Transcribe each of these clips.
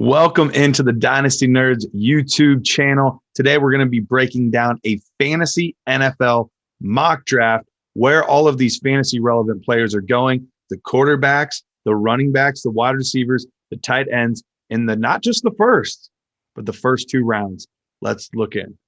Welcome into the Dynasty Nerds YouTube channel. Today, we're going to be breaking down a fantasy NFL mock draft where all of these fantasy relevant players are going, the quarterbacks, the running backs, the wide receivers, the tight ends, in the not just the first, but the first two rounds. Let's look in.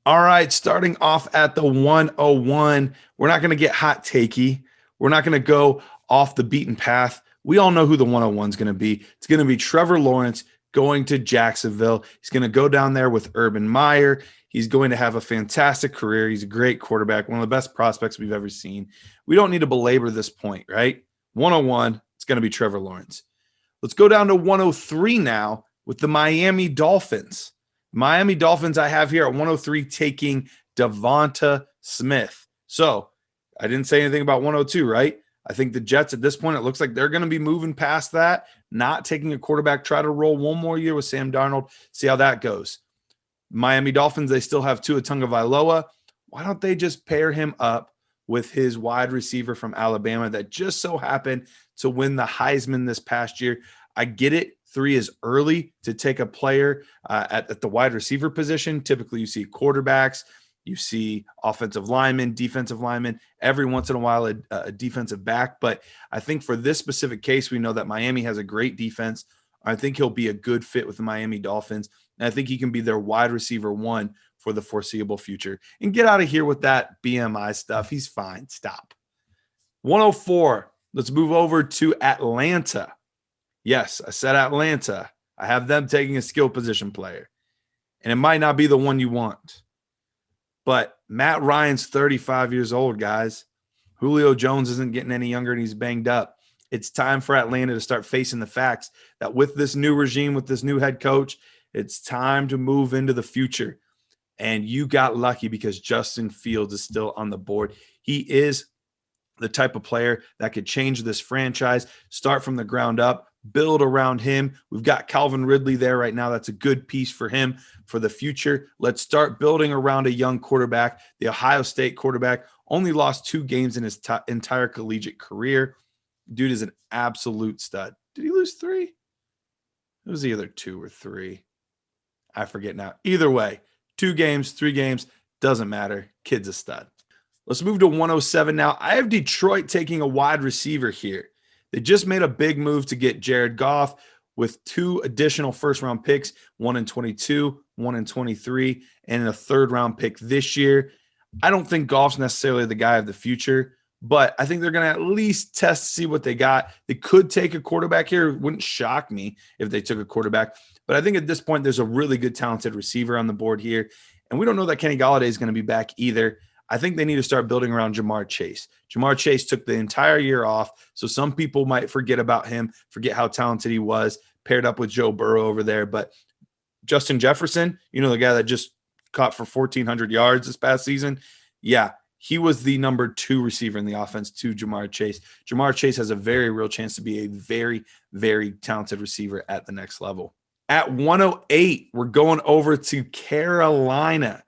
All right, starting off at the 101, we're not going to get hot takey. We're not going to go off the beaten path. We all know who the 101 is going to be. It's going to be Trevor Lawrence going to Jacksonville. He's going to go down there with Urban Meyer. He's going to have a fantastic career. He's a great quarterback, one of the best prospects we've ever seen. We don't need to belabor this point, right? 101, it's going to be Trevor Lawrence. Let's go down to 103 now with the Miami Dolphins. Miami Dolphins I have here at 103 taking Devonta Smith. So I didn't say anything about 102, right? I think the Jets at this point, it looks like they're going to be moving past that, not taking a quarterback, try to roll one more year with Sam Darnold, see how that goes. Miami Dolphins, they still have Tua Tagovailoa. Why don't they just pair him up with his wide receiver from Alabama that just so happened to win the Heisman this past year? I get it. 3 is early to take a player at the wide receiver position. Typically, you see quarterbacks, you see offensive linemen, defensive linemen, every once in a while a defensive back. But I think for this specific case, we know that Miami has a great defense. I think he'll be a good fit with the Miami Dolphins. And I think he can be their wide receiver 1 for the foreseeable future. And get out of here with that BMI stuff. He's fine. Stop. 104. Let's move over to Atlanta. Yes, I said Atlanta. I have them taking a skill position player. And it might not be the one you want. But Matt Ryan's 35 years old, guys. Julio Jones isn't getting any younger and he's banged up. It's time for Atlanta to start facing the facts that with this new regime, with this new head coach, it's time to move into the future. And you got lucky because Justin Fields is still on the board. He is the type of player that could change this franchise, start from the ground up, build around him. We've got Calvin Ridley there right now. That's a good piece for him for the future. Let's start building around a young quarterback. The Ohio State quarterback only lost 2 games in his entire collegiate career. Dude is an absolute stud. Did he lose 3? It was either 2 or 3. I forget now. Either way, 2 games, 3 games, doesn't matter. Kid's a stud. Let's move to 107 now. I have Detroit taking a wide receiver here. They just made a big move to get Jared Goff with 2 additional first-round picks, 1 in 22, 1 in 23, and a third-round pick this year. I don't think Goff's necessarily the guy of the future, but I think they're going to at least test to see what they got. They could take a quarterback here. It wouldn't shock me if they took a quarterback. But I think at this point, there's a really good, talented receiver on the board here. And we don't know that Kenny Golladay is going to be back either. I think they need to start building around Jamar Chase. Jamar Chase took the entire year off, so some people might forget about him, forget how talented he was, paired up with Joe Burrow over there. But Justin Jefferson, the guy that just caught for 1,400 yards this past season, yeah, he was the number 2 receiver in the offense to Jamar Chase. Jamar Chase has a very real chance to be a very, very talented receiver at the next level. At 108, we're going over to Carolina.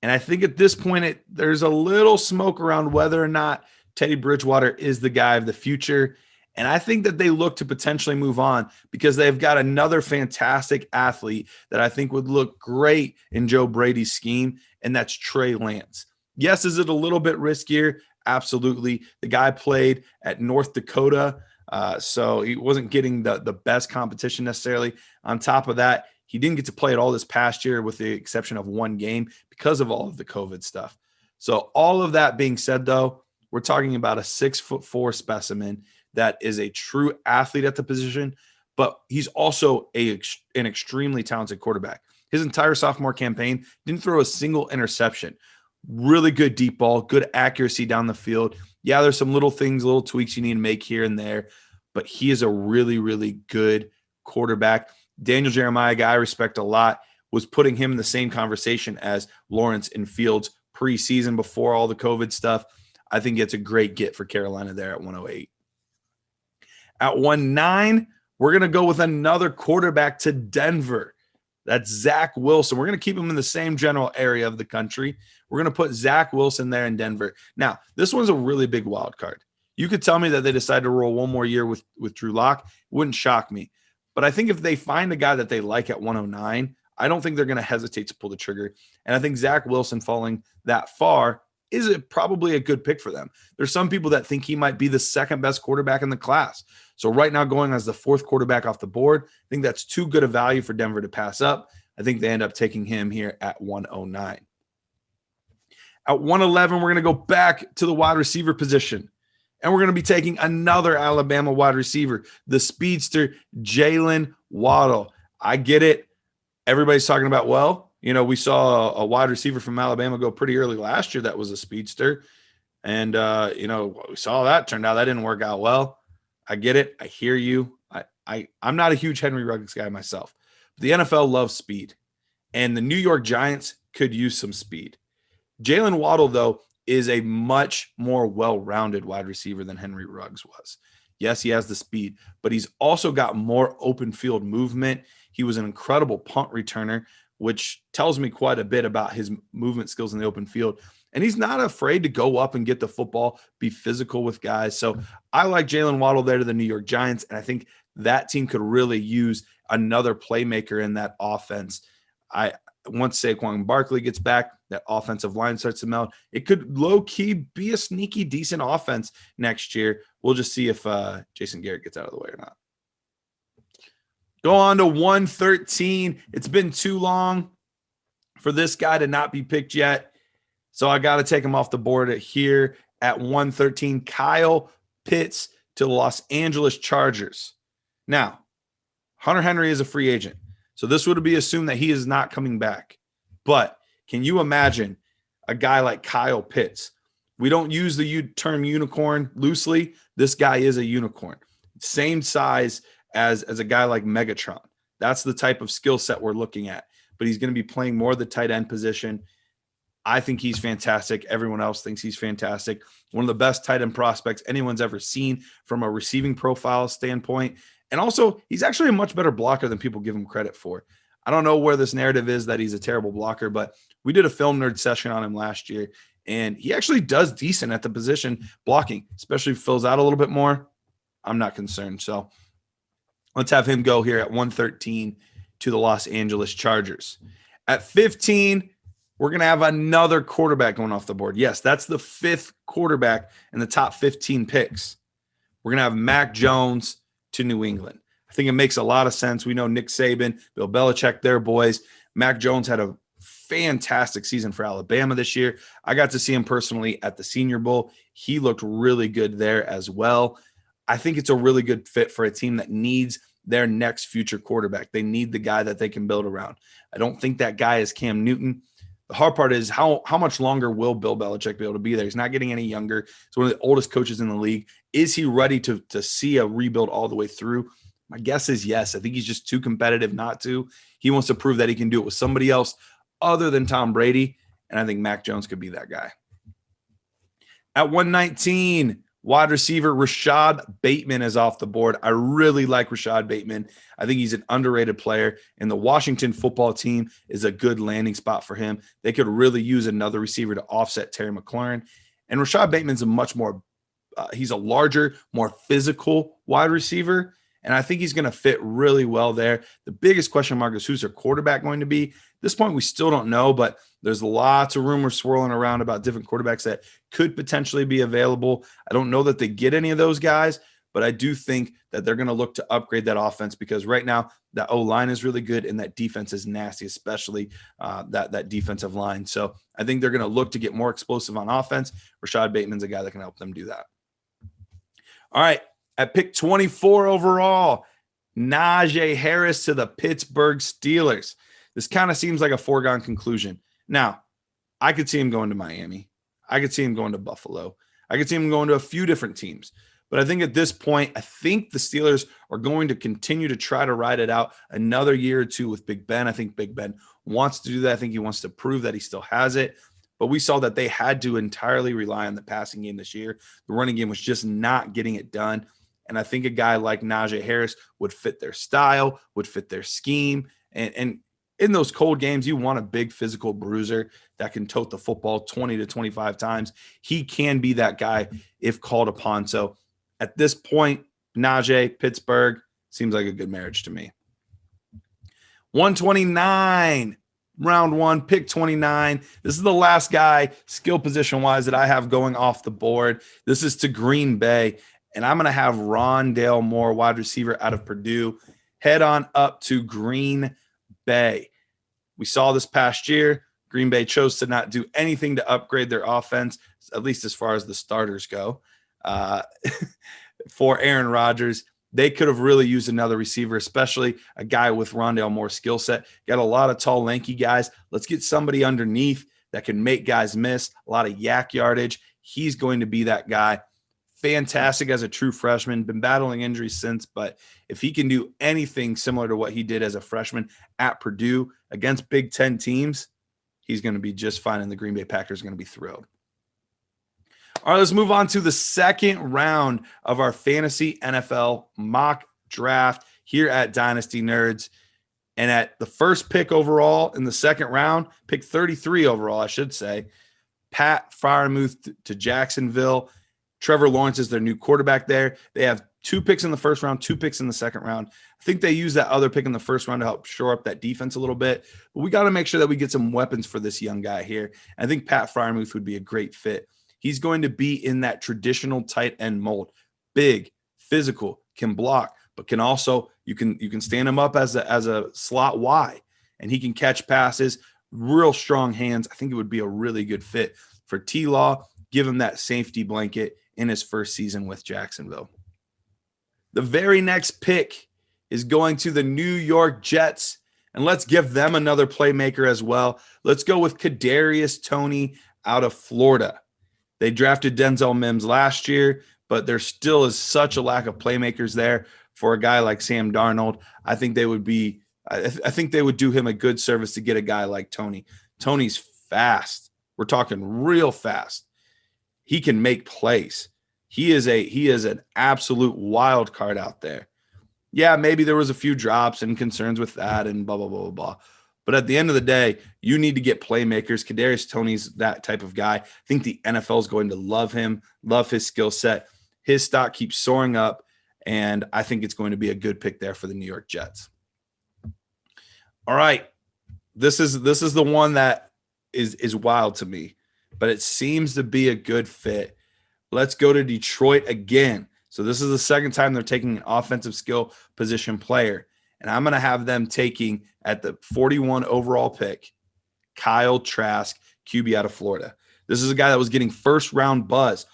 And I think at this point, there's a little smoke around whether or not Teddy Bridgewater is the guy of the future. And I think that they look to potentially move on because they've got another fantastic athlete that I think would look great in Joe Brady's scheme, and that's Trey Lance. Yes, is it a little bit riskier? Absolutely. The guy played at North Dakota, so he wasn't getting the best competition necessarily. On top of that, he didn't get to play at all this past year with the exception of 1 game because of all of the COVID stuff. So all of that being said, though, we're talking about a 6'4" specimen that is a true athlete at the position, but he's also an extremely talented quarterback. His entire sophomore campaign didn't throw a single interception. Really good deep ball, good accuracy down the field. Yeah, there's some little things, little tweaks you need to make here and there, but he is a really, really good quarterback. Daniel Jeremiah, guy I respect a lot, was putting him in the same conversation as Lawrence and Fields preseason before all the COVID stuff. I think it's a great get for Carolina there at 108. At 109, we're going to go with another quarterback to Denver. That's Zach Wilson. We're going to keep him in the same general area of the country. We're going to put Zach Wilson there in Denver. Now, this one's a really big wild card. You could tell me that they decide to roll one more year with Drew Lock. It wouldn't shock me. But I think if they find a guy that they like at 109, I don't think they're going to hesitate to pull the trigger. And I think Zach Wilson falling that far is probably a good pick for them. There's some people that think he might be the second best quarterback in the class. So right now going as the fourth quarterback off the board, I think that's too good a value for Denver to pass up. I think they end up taking him here at 109. At 111, we're going to go back to the wide receiver position. And we're going to be taking another Alabama wide receiver, the speedster, Jalen Waddle. I get it. Everybody's talking about, well, we saw a wide receiver from Alabama go pretty early last year that was a speedster. And, we saw that. Turned out that didn't work out well. I get it. I hear you. I'm not a huge Henry Ruggs guy myself. But the NFL loves speed. And the New York Giants could use some speed. Jalen Waddle, though, is a much more well-rounded wide receiver than Henry Ruggs was. Yes, he has the speed, but he's also got more open field movement. He was an incredible punt returner, which tells me quite a bit about his movement skills in the open field. And he's not afraid to go up and get the football, be physical with guys. So I like Jalen Waddle there to the New York Giants, and I think that team could really use another playmaker in that offense. Once Saquon Barkley gets back, that offensive line starts to melt. It could low-key be a sneaky, decent offense next year. We'll just see if Jason Garrett gets out of the way or not. Go on to 113. It's been too long for this guy to not be picked yet, so I got to take him off the board here at 113. Kyle Pitts to the Los Angeles Chargers. Now, Hunter Henry is a free agent. So this would be assumed that he is not coming back. But can you imagine a guy like Kyle Pitts? We don't use the term unicorn loosely. This guy is a unicorn. Same size as a guy like Megatron. That's the type of skill set we're looking at. But he's going to be playing more of the tight end position. I think he's fantastic. Everyone else thinks he's fantastic. One of the best tight end prospects anyone's ever seen from a receiving profile standpoint. And also, he's actually a much better blocker than people give him credit for. I don't know where this narrative is that he's a terrible blocker, but we did a film nerd session on him last year, and he actually does decent at the position blocking, especially if he fills out a little bit more. I'm not concerned. So let's have him go here at 113 to the Los Angeles Chargers. At 15, we're going to have another quarterback going off the board. Yes, that's the fifth quarterback in the top 15 picks. We're going to have Mac Jones to New England. I think it makes a lot of sense. We know Nick Saban, Bill Belichick, their boys. Mac Jones had a fantastic season for Alabama this year. I got to see him personally at the Senior Bowl. He looked really good there as well. I think it's a really good fit for a team that needs their next future quarterback. They need the guy that they can build around. I don't think that guy is Cam Newton. The hard part is how much longer will Bill Belichick be able to be there? He's not getting any younger. He's one of the oldest coaches in the league. Is he ready to see a rebuild all the way through? My guess is yes. I think he's just too competitive not to. He wants to prove that he can do it with somebody else other than Tom Brady, and I think Mac Jones could be that guy. At 119, wide receiver Rashad Bateman is off the board. I really like Rashad Bateman. I think he's an underrated player, and the Washington football team is a good landing spot for him. They could really use another receiver to offset Terry McLaurin. And Rashad Bateman's a much more he's a larger, more physical wide receiver, and I think he's going to fit really well there. The biggest question mark is who's their quarterback going to be. At this point, we still don't know, but there's lots of rumors swirling around about different quarterbacks that could potentially be available. I don't know that they get any of those guys, but I do think that they're going to look to upgrade that offense because right now that O-line is really good and that defense is nasty, especially that defensive line. So I think they're going to look to get more explosive on offense. Rashad Bateman's a guy that can help them do that. All right, at pick 24 overall, Najee Harris to the Pittsburgh Steelers. This kind of seems like a foregone conclusion. Now, I could see him going to Miami. I could see him going to Buffalo. I could see him going to a few different teams. But I think at this point, I think the Steelers are going to continue to try to ride it out another year or two with Big Ben. I think Big Ben wants to do that. I think he wants to prove that he still has it. But we saw that they had to entirely rely on the passing game this year. The running game was just not getting it done. And I think a guy like Najee Harris would fit their style, would fit their scheme. And in those cold games, you want a big physical bruiser that can tote the football 20 to 25 times. He can be that guy if called upon. So at this point, Najee, Pittsburgh, seems like a good marriage to me. 129, round one, pick 29. This is the last guy, skill position-wise, that I have going off the board. This is to Green Bay, and I'm going to have Rondale Moore, wide receiver out of Purdue, head on up to Green Bay. We saw this past year, Green Bay chose to not do anything to upgrade their offense, at least as far as the starters go. For Aaron Rodgers, they could have really used another receiver, especially a guy with Rondale Moore's skill set. Got a lot of tall, lanky guys. Let's get somebody underneath that can make guys miss, a lot of yak yardage. He's going to be that guy. Fantastic as a true freshman, been battling injuries since, but if he can do anything similar to what he did as a freshman at Purdue against Big Ten teams, he's going to be just fine, and the Green Bay Packers are going to be thrilled. All right, let's move on to the second round of our fantasy NFL mock draft here at Dynasty Nerds. And at the first pick overall in the second round, pick 33 overall, I should say, Pat Freiermuth to Jacksonville. Trevor Lawrence is their new quarterback there. They have 2 picks in the first round, 2 picks in the second round. I think they use that other pick in the first round to help shore up that defense a little bit. But we got to make sure that we get some weapons for this young guy here. I think Pat Freiermuth would be a great fit. He's going to be in that traditional tight end mold. Big, physical, can block, but can also, you can stand him up as a slot Y, and he can catch passes, real strong hands. I think it would be a really good fit for T-Law. Give him that safety blanket in his first season with Jacksonville. The very next pick is going to the New York Jets, and let's give them another playmaker as well. Let's go with Kadarius Toney out of Florida. They drafted Denzel Mims last year, but there still is such a lack of playmakers there for a guy like Sam Darnold. I think they would be I think they would do him a good service to get a guy like Toney. Toney's fast. We're talking real fast. He can make plays. He is an absolute wild card out there. Yeah, maybe there was a few drops and concerns with that and blah, blah, blah, blah, blah. But at the end of the day, you need to get playmakers. Kadarius Toney's that type of guy. I think the NFL is going to love him, love his skill set. His stock keeps soaring up, and I think it's going to be a good pick there for the New York Jets. All right. This is the one that is wild to me, but it seems to be a good fit. Let's go to Detroit again. So this is the second time they're taking an offensive skill position player. And I'm going to have them taking at the 41 overall pick, Kyle Trask, QB out of Florida. This is a guy that was getting first round buzz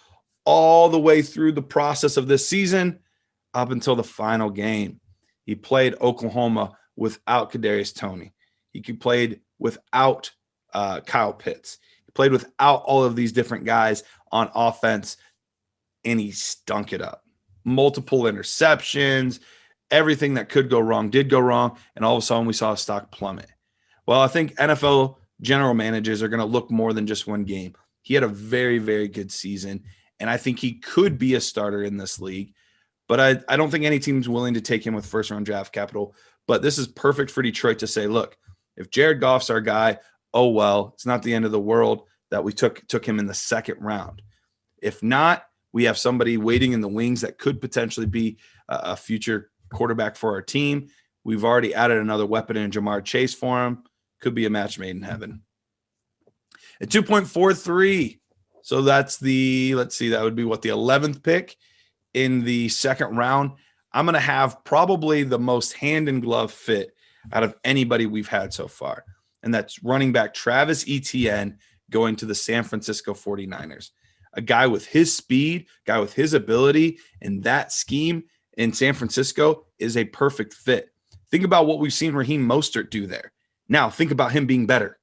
all the way through the process of this season up until the final game. He played Oklahoma without Kadarius Toney. He played without Kyle Pitts. He played without all of these different guys on offense, and he stunk it up. Multiple interceptions. Everything that could go wrong did go wrong, and all of a sudden we saw a stock plummet. Well, I think NFL general managers are going to look more than just one game. He had a very, very good season, and I think he could be a starter in this league. But I don't think any team's willing to take him with first-round draft capital. But this is perfect for Detroit to say, look, if Jared Goff's our guy, oh, well, it's not the end of the world that we took him in the second round. If not, we have somebody waiting in the wings that could potentially be a future quarterback for our team. We've already added another weapon in Jamar Chase for him. Could be a match made in heaven. At 2.43, so that's that would be the 11th pick in the second round. I'm going to have probably the most hand-in-glove fit out of anybody we've had so far, and that's running back Travis Etienne going to the San Francisco 49ers. A guy with his speed, guy with his ability, and that scheme in San Francisco is a perfect fit. Think about what we've seen Raheem Mostert do there. Now think about him being better.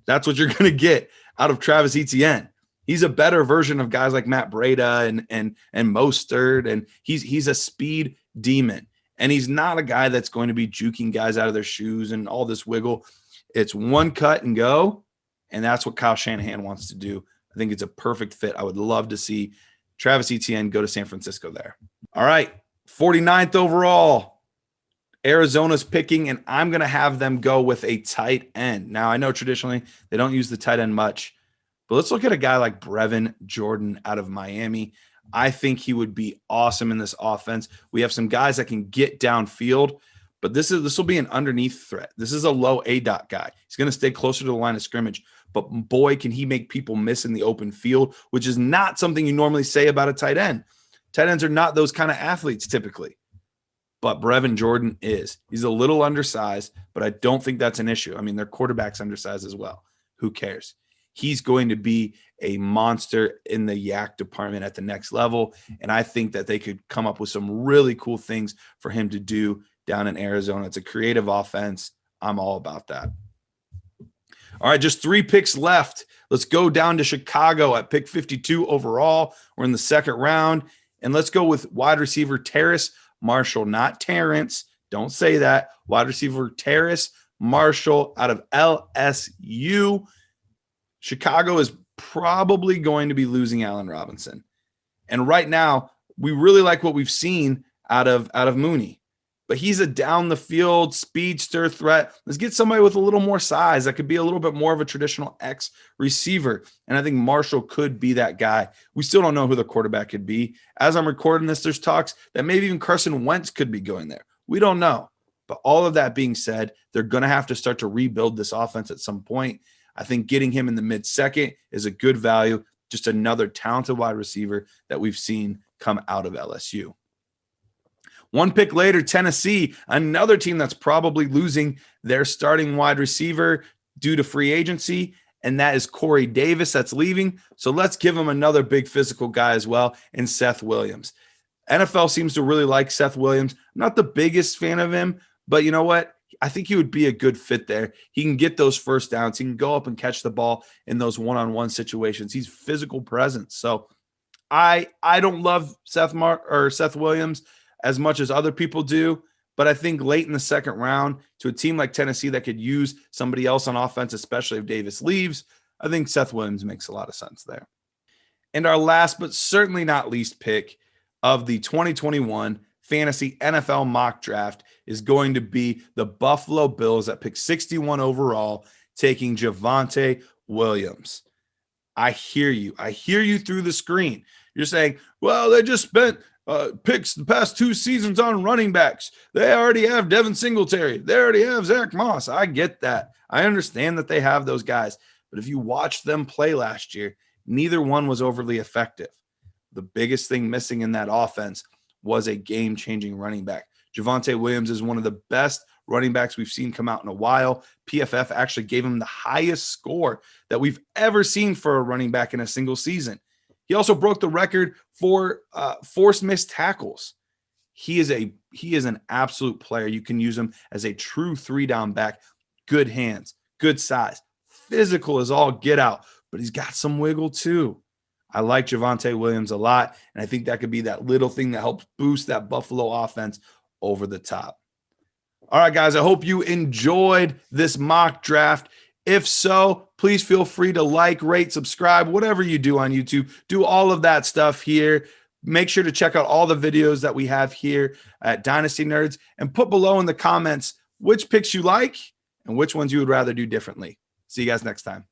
That's what you're going to get out of Travis Etienne. He's a better version of guys like Matt Breida and Mostert, and he's a speed demon. And he's not a guy that's going to be juking guys out of their shoes and all this wiggle. It's one cut and go, and that's what Kyle Shanahan wants to do. I think it's a perfect fit. I would love to see Travis Etienne go to San Francisco there. All right, 49th overall, Arizona's picking, and I'm going to have them go with a tight end. Now, I know traditionally they don't use the tight end much, but let's look at a guy like Brevin Jordan out of Miami. I think he would be awesome in this offense. We have some guys that can get downfield, but this will be an underneath threat. This is a low A-dot guy. He's going to stay closer to the line of scrimmage, but boy, can he make people miss in the open field, which is not something you normally say about a tight end. Tight ends are not those kind of athletes typically, but Brevin Jordan is. He's a little undersized, but I don't think that's an issue. I mean, their quarterback's undersized as well. Who cares? He's going to be a monster in the yak department at the next level, and I think that they could come up with some really cool things for him to do down in Arizona. It's a creative offense. I'm all about that. All right, just 3 picks left. Let's go down to Chicago at pick 52 overall. We're in the second round, and let's go with wide receiver Terrace Marshall, not Terrence. Don't say that. Wide receiver Terrace Marshall out of LSU. Chicago is probably going to be losing Allen Robinson. And right now, we really like what we've seen out of Mooney. But he's a down-the-field speedster threat. Let's get somebody with a little more size that could be a little bit more of a traditional X receiver. And I think Marshall could be that guy. We still don't know who the quarterback could be. As I'm recording this, there's talks that maybe even Carson Wentz could be going there. We don't know. But all of that being said, they're going to have to start to rebuild this offense at some point. I think getting him in the mid-second is a good value. Just another talented wide receiver that we've seen come out of LSU. 1 pick later, Tennessee, another team that's probably losing their starting wide receiver due to free agency, and that is Corey Davis that's leaving. So let's give him another big physical guy as well, and Seth Williams. NFL seems to really like Seth Williams. I'm not the biggest fan of him, but you know what? I think he would be a good fit there. He can get those first downs. He can go up and catch the ball in those one-on-one situations. He's physical presence. So I don't love Seth Williams as much as other people do, but I think late in the second round to a team like Tennessee that could use somebody else on offense, especially if Davis leaves, I think Seth Williams makes a lot of sense there. And our last but certainly not least pick of the 2021 Fantasy NFL mock draft is going to be the Buffalo Bills at pick 61 overall, taking Javonte Williams. I hear you. I hear you through the screen. You're saying, well, they just spent picks the past 2 seasons on running backs. They already have Devin Singletary. They already have Zach Moss. I get that. I understand that they have those guys. But if you watch them play last year, neither one was overly effective. The biggest thing missing in that offense was a game-changing running back. Javonte Williams is one of the best running backs we've seen come out in a while. PFF actually gave him the highest score that we've ever seen for a running back in a single season. He also broke the record for forced missed tackles. He is an absolute player. You can use him as a true 3-down back. Good hands, good size, physical as all get out, but he's got some wiggle too. I like Javonte Williams a lot, and I think that could be that little thing that helps boost that Buffalo offense over the top. All right, guys, I hope you enjoyed this mock draft. If so, please feel free to like, rate, subscribe, whatever you do on YouTube. Do all of that stuff here. Make sure to check out all the videos that we have here at Dynasty Nerds and put below in the comments which picks you like and which ones you would rather do differently. See you guys next time.